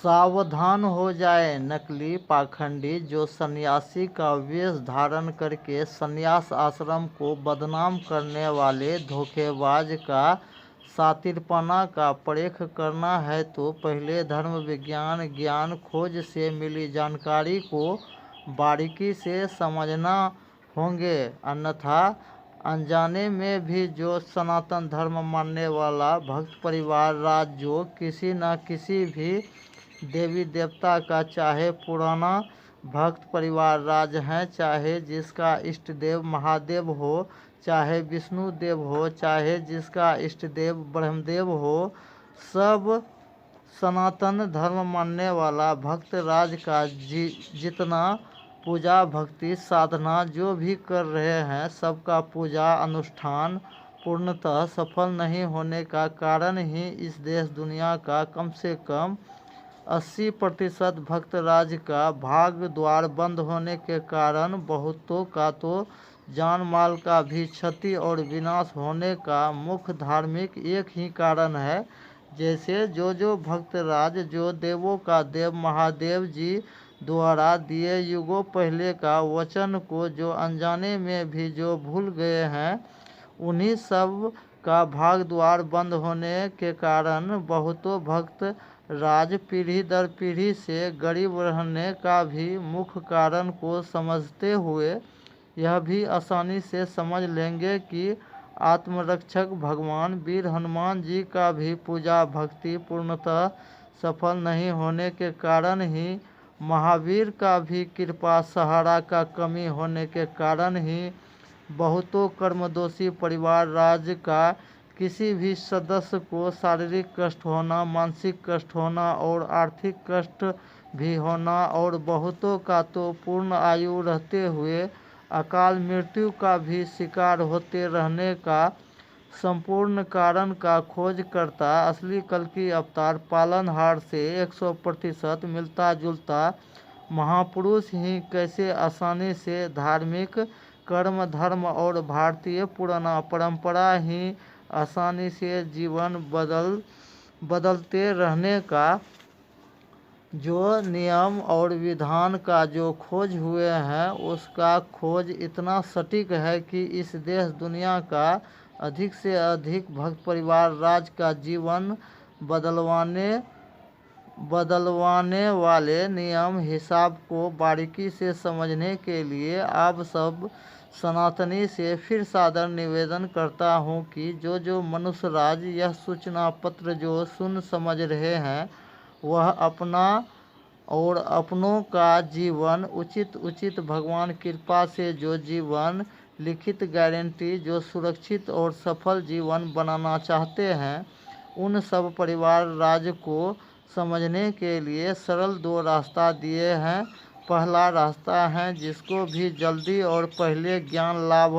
सावधान हो जाए नकली पाखंडी जो सन्यासी का वेश धारण करके सन्यास आश्रम को बदनाम करने वाले धोखेबाज का सातिरपना का परख करना है तो पहले धर्म विज्ञान ज्ञान खोज से मिली जानकारी को बारीकी से समझना होंगे, अन्यथा अनजाने में भी जो सनातन धर्म मानने वाला भक्त परिवार राज जो किसी न किसी भी देवी देवता का, चाहे पुराना भक्त परिवार राज है, चाहे जिसका इष्ट देव महादेव हो, चाहे विष्णु देव हो, चाहे जिसका इष्ट देव ब्रह्मदेव हो, सब सनातन धर्म मानने वाला भक्त राज का जितना पूजा भक्ति साधना जो भी कर रहे हैं, सबका पूजा अनुष्ठान पूर्णतः सफल नहीं होने का कारण ही इस देश दुनिया का कम से कम 80% भक्त राज का भाग द्वार बंद होने के कारण बहुतों का तो जान माल का भी क्षति और विनाश होने का मुख्य धार्मिक एक ही कारण है। जैसे जो भक्त राज जो देवों का देव महादेव जी द्वारा दिए युगों पहले का वचन को जो अनजाने में भी जो भूल गए हैं, उन्हीं सब का भाग द्वार बंद होने के कारण बहुतों भक्त राज पीढ़ी दर पीढ़ी से गरीब रहने का भी मुख्य कारण को समझते हुए यह भी आसानी से समझ लेंगे कि आत्मरक्षक भगवान वीर हनुमान जी का भी पूजा भक्ति पूर्णतः सफल नहीं होने के कारण ही, महावीर का भी कृपा सहारा का कमी होने के कारण ही बहुतों कर्मदोषी परिवार राज का किसी भी सदस्य को शारीरिक कष्ट होना, मानसिक कष्ट होना और आर्थिक कष्ट भी होना और बहुतों का तो पूर्ण आयु रहते हुए अकाल मृत्यु का भी शिकार होते रहने का संपूर्ण कारण का खोज करता असली कल्कि अवतार पालनहार से 100% मिलता जुलता महापुरुष ही कैसे आसानी से धार्मिक कर्म धर्म और भारतीय पुराना परंपरा ही आसानी से जीवन बदलते रहने का जो नियम और विधान का जो खोज हुए हैं, उसका खोज इतना सटीक है कि इस देश दुनिया का अधिक से अधिक भक्त परिवार राज का जीवन बदलवाने वाले नियम हिसाब को बारीकी से समझने के लिए आप सब सनातनी से फिर सादर निवेदन करता हूँ कि जो मनुष्य राज यह सूचना पत्र जो सुन समझ रहे हैं, वह अपना और अपनों का जीवन उचित भगवान कृपा से जो जीवन लिखित गारंटी जो सुरक्षित और सफल जीवन बनाना चाहते हैं, उन सब परिवार राज को समझने के लिए सरल 2 रास्ता दिए हैं। पहला रास्ता है जिसको भी जल्दी और पहले ज्ञान लाभ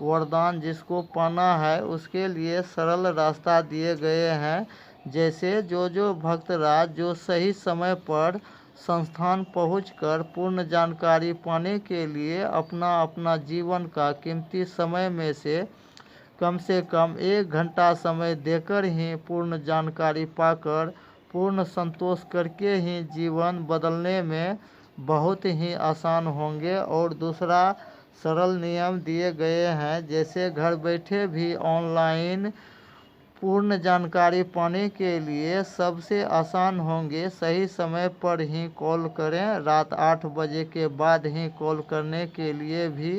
वरदान जिसको पाना है, उसके लिए सरल रास्ता दिए गए हैं। जैसे जो भक्त राज जो सही समय पर संस्थान पहुंचकर पूर्ण जानकारी पाने के लिए अपना जीवन का कीमती समय में से कम 1 घंटा समय देकर ही पूर्ण जानकारी पाकर पूर्ण संतोष करके ही जीवन बदलने में बहुत ही आसान होंगे। और दूसरा सरल नियम दिए गए हैं, जैसे घर बैठे भी ऑनलाइन पूर्ण जानकारी पाने के लिए सबसे आसान होंगे। सही समय पर ही कॉल करें, रात 8 बजे के बाद ही कॉल करने के लिए भी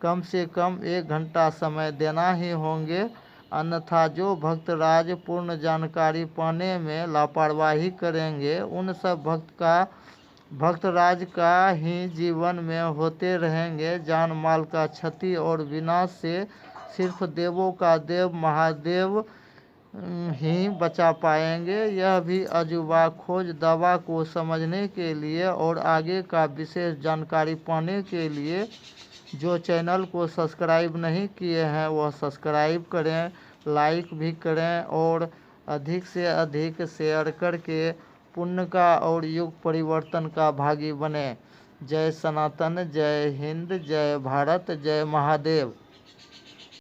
कम से कम 1 घंटा समय देना ही होंगे, अन्यथा जो भक्त राज पूर्ण जानकारी पाने में लापरवाही करेंगे, उन सब भक्त राज का ही जीवन में होते रहेंगे जान माल का क्षति और विनाश से सिर्फ देवों का देव महादेव ही बचा पाएंगे। यह भी अजूबा खोज दवा को समझने के लिए और आगे का विशेष जानकारी पाने के लिए जो चैनल को सब्सक्राइब नहीं किए हैं, वह सब्सक्राइब करें, लाइक भी करें और अधिक से अधिक शेयर करके पुण्य का और युग परिवर्तन का भागी बने। जय सनातन, जय हिंद, जय भारत, जय महादेव।